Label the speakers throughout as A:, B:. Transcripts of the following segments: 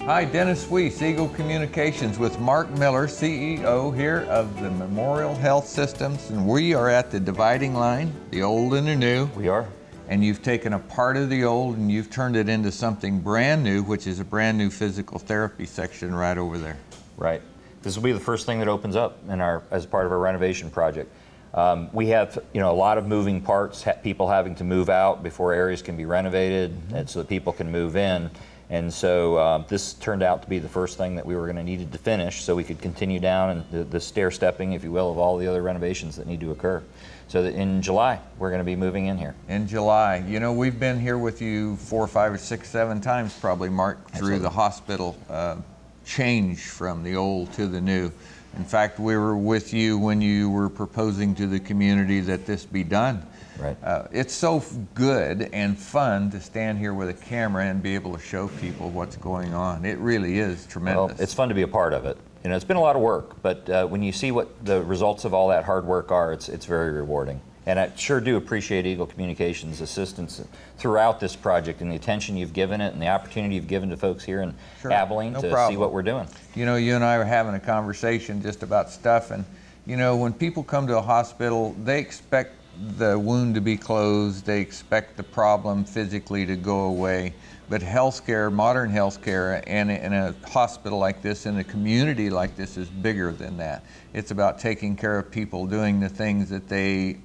A: Hi, Dennis Weiss, Eagle Communications with Mark Miller, CEO here of the Memorial Health Systems, and we are at the dividing line, the old and the new.
B: We are.
A: And you've taken a part of the old and you've turned it into something brand new, which is a brand new physical therapy section right over there.
B: Right. This will be the first thing that opens up as part of our renovation project. We have, a lot of moving parts, people having to move out before areas can be renovated, and so that people can move in. And so this turned out to be the first thing that we were going to need to finish, so we could continue down and the stair stepping, if you will, of all the other renovations that need to occur. So that in July, we're going to be moving in here. In
A: July. We've been here with you 4, 5, or 6, 7 times probably, Mark, through
B: Absolutely.
A: The hospital change from the old to the new. In fact, we were with you when you were proposing to the community that this be done.
B: Right.
A: It's so good and fun to stand here with a camera and be able to show people what's going on. It really is tremendous.
B: Well, it's fun to be a part of it. It's been a lot of work, but when you see what the results of all that hard work are, it's very rewarding. And I sure do appreciate Eagle Communications' assistance throughout this project and the attention you've given it and the opportunity you've given to folks here in Abilene to see what we're doing. You
A: and I were having a conversation just about stuff, and when people come to a hospital, they expect the wound to be closed, they expect the problem physically to go away. But healthcare, modern healthcare, and in a hospital like this, in a community like this, is bigger than that. It's about taking care of people, doing the things that they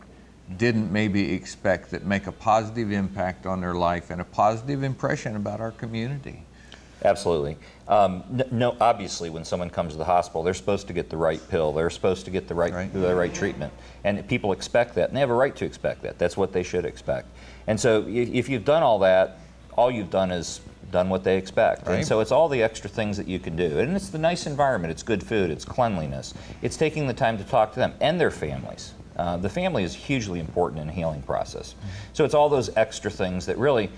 A: didn't maybe expect, that make a positive impact on their life and a positive impression about our community.
B: Absolutely. No, obviously, when someone comes to the hospital, they're supposed to get the right pill. They're supposed to get the right treatment, and people expect that, and they have a right to expect that. That's what they should expect. And so, if you've done all that, all you've done is done what they expect.
A: Right.
B: And so it's all the extra things that you can do. And it's the nice environment, it's good food, it's cleanliness. It's taking the time to talk to them and their families. The family is hugely important in a healing process. So it's all those extra things that really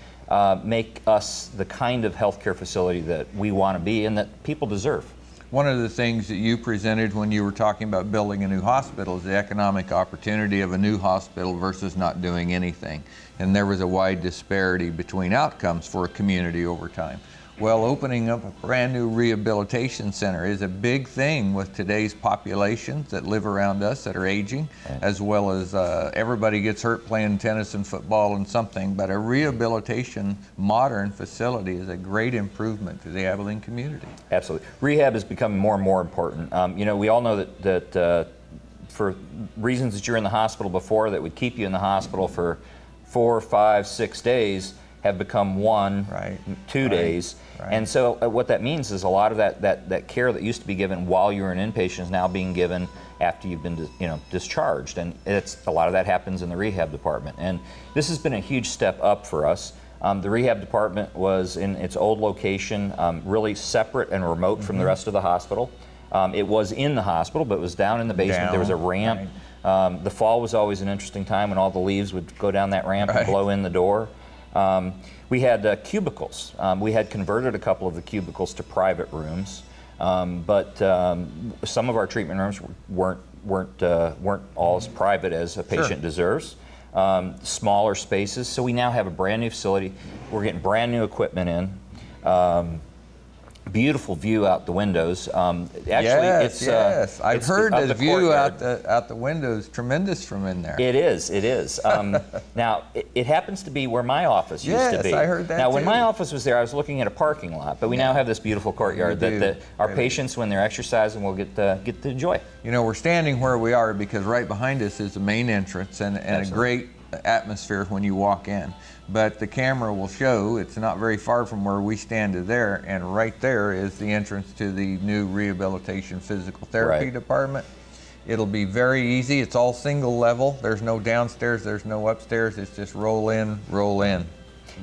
B: make us the kind of healthcare facility that we want to be and that people deserve.
A: One of the things that you presented when you were talking about building a new hospital is the economic opportunity of a new hospital versus not doing anything. And there was a wide disparity between outcomes for a community over time. Well, opening up a brand new rehabilitation center is a big thing with today's populations that live around us that are aging, as well as everybody gets hurt playing tennis and football and something, but a rehabilitation modern facility is a great improvement to the Abilene community.
B: Absolutely. Rehab is becoming more and more important. We all know that for reasons that you're in the hospital before that would keep you in the hospital for 4, 5, 6 days have become 1, 2 days. Right. And so what that means is a lot of that care that used to be given while you were an inpatient is now being given after you've been discharged. And a lot of that happens in the rehab department. And this has been a huge step up for us. The rehab department was in its old location, really separate and remote from the rest of the hospital. It was in the hospital, but it was down in the basement. There was a ramp. Right. The fall was always an interesting time when all the leaves would go down that ramp and blow in the door. We had cubicles. We had converted a couple of the cubicles to private rooms, but some of our treatment rooms weren't all as private as a patient deserves. Smaller spaces, so we now have a brand new facility. We're getting brand new equipment in. Beautiful view out the windows. Actually,
A: yes. I've heard the view out the windows tremendous from in there.
B: It is. Now, it happens to be where my office used to be.
A: Yes, I heard that
B: Now,
A: too.
B: when my office was there, I was looking at a parking lot, but we now have this beautiful courtyard that our patients, when they're exercising, will get to enjoy.
A: We're standing where we are because right behind us is the main entrance and a great atmosphere when you walk in. But the camera will show it's not very far from where we stand to there, and right there is the entrance to the new rehabilitation physical therapy department. It'll be very easy. It's all single level. There's no downstairs, there's no upstairs. It's just roll in, roll in.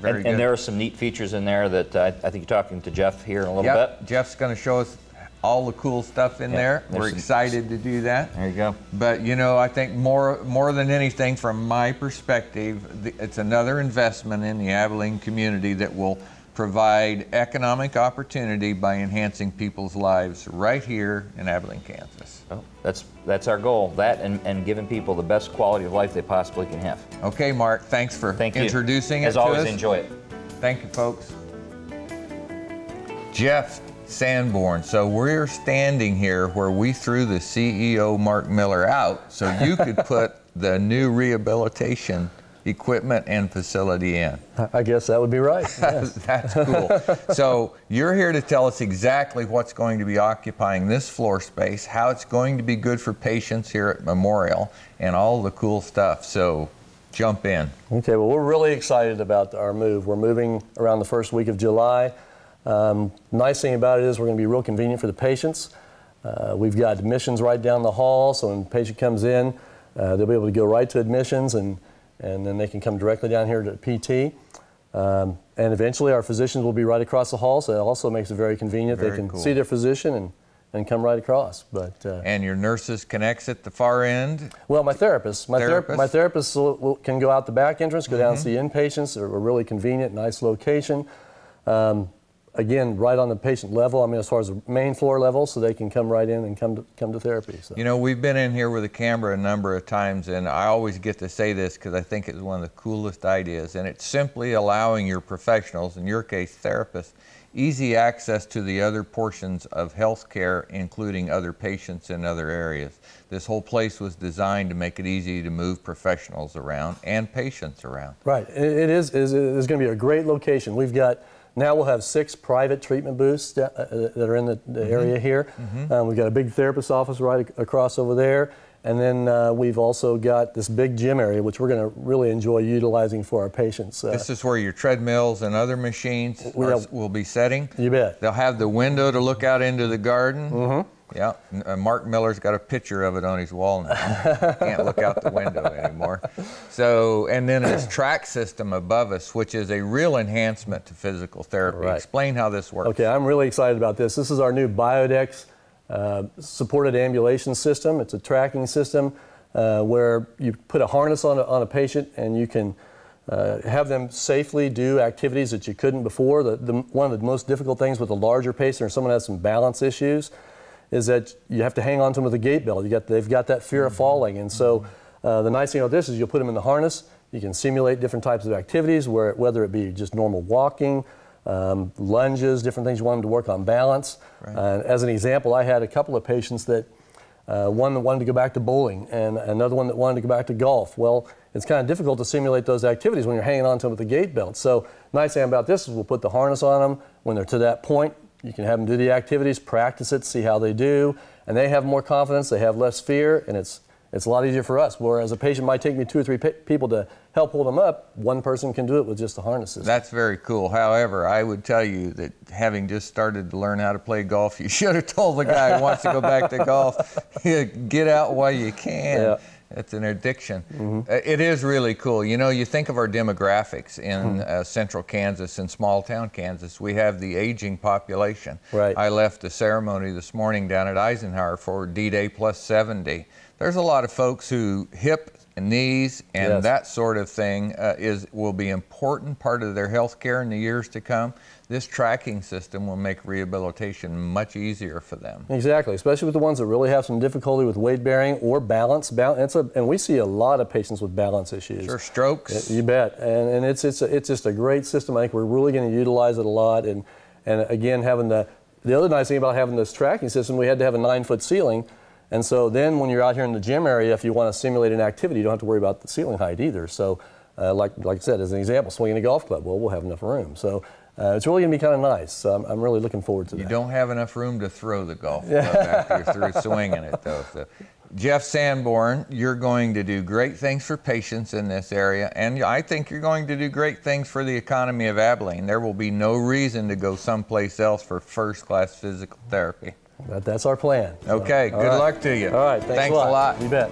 A: Very good.
B: And there are some neat features in there that I think you're talking to Jeff here in a little bit.
A: Jeff's going to show us all the cool stuff in there. We're excited to do that.
B: There you go.
A: But I think more than anything, from my perspective, it's another investment in the Abilene community that will provide economic opportunity by enhancing people's lives right here in Abilene, Kansas.
B: Well, that's our goal, that and giving people the best quality of life they possibly can have.
A: Okay, Mark, thanks for introducing it to us.
B: As always, enjoy it.
A: Thank you, folks. Jeff Sanborn. So we're standing here where we threw the CEO, Mark Miller, out so you could put the new rehabilitation equipment and facility in.
C: I guess that would be right. Yes.
A: That's cool. So you're here to tell us exactly what's going to be occupying this floor space, how it's going to be good for patients here at Memorial, and all the cool stuff. So jump in.
C: Okay, well, we're really excited about our move. We're moving around the first week of July. Nice thing about it is we're going to be real convenient for the patients. We've got admissions right down the hall, so when the patient comes in, they'll be able to go right to admissions, and then they can come directly down here to PT. And eventually our physicians will be right across the hall, so it also makes it very convenient. They can see their physician and come right across. But
A: and your nurses can exit the far end?
C: Well, my therapist can go out the back entrance, go down and see inpatients. They're a really convenient, nice location. Again, right on the patient level, I mean, as far as the main floor level, so they can come right in and come to therapy. So.
A: You know, we've been in here with a camera a number of times, and I always get to say this because I think it's one of the coolest ideas, and it's simply allowing your professionals, in your case therapists, easy access to the other portions of healthcare, including other patients in other areas. This whole place was designed to make it easy to move professionals around and patients around.
C: Right. It is going to be a great location. Now we'll have 6 private treatment booths that are in the area here. We've got a big therapist's office right across over there. And then we've also got this big gym area, which we're going to really enjoy utilizing for our patients.
A: This is where your treadmills and other machines will be setting?
C: You bet.
A: They'll have the window to look out into the garden? Yeah, Mark Miller's got a picture of it on his wall now. Can't look out the window anymore. So, and then this track system above us, which is a real enhancement to physical therapy. Right. Explain how this works.
C: Okay, I'm really excited about this. This is our new Biodex supported ambulation system. It's a tracking system where you put a harness on a patient and you can have them safely do activities that you couldn't before. One of the most difficult things with a larger patient or someone who has some balance issues is that you have to hang on to them with a gait belt. They've got that fear of falling. And so the nice thing about this is you'll put them in the harness. You can simulate different types of activities, whether it be just normal walking, lunges, different things you want them to work on balance. Right. As an example, I had a couple of patients that one that wanted to go back to bowling and another one that wanted to go back to golf. Well, it's kind of difficult to simulate those activities when you're hanging on to them with a gait belt. So nice thing about this is we'll put the harness on them. When they're to that point, you can have them do the activities, practice it, see how they do, and they have more confidence, they have less fear, and it's a lot easier for us. Whereas a patient might take me 2 or 3 people to help hold them up, one person can do it with just the harnesses.
A: That's very cool. However, I would tell you that having just started to learn how to play golf, you should have told the guy who wants to go back to golf, get out while you can. Yeah. It's an addiction. It is really cool. You know, you think of our demographics in central Kansas and small town Kansas. We have the aging population. Right. I left a ceremony this morning down at Eisenhower for D-Day plus 70. There's a lot of folks who hip and knees and that sort of thing will be an important part of their health care in the years to come. This tracking system will make rehabilitation much easier for them.
C: Exactly, especially with the ones that really have some difficulty with weight bearing or balance. And we see a lot of patients with balance issues.
A: Sure, strokes.
C: You bet. And it's just a great system. I think we're really going to utilize it a lot. And again, having the other nice thing about having this tracking system, we had to have a 9-foot ceiling. And so then when you're out here in the gym area, if you want to simulate an activity, you don't have to worry about the ceiling height either. So like I said, as an example, swinging a golf club, well, we'll have enough room. So it's really going to be kind of nice. So I'm really looking forward to that.
A: You don't have enough room to throw the golf club after you're through swinging it, though. So, Jeff Sanborn, you're going to do great things for patients in this area, and I think you're going to do great things for the economy of Abilene. There will be no reason to go someplace else for first-class physical therapy.
C: That's our plan.
A: Okay, good luck to you.
C: All right, thanks a lot.
A: You bet.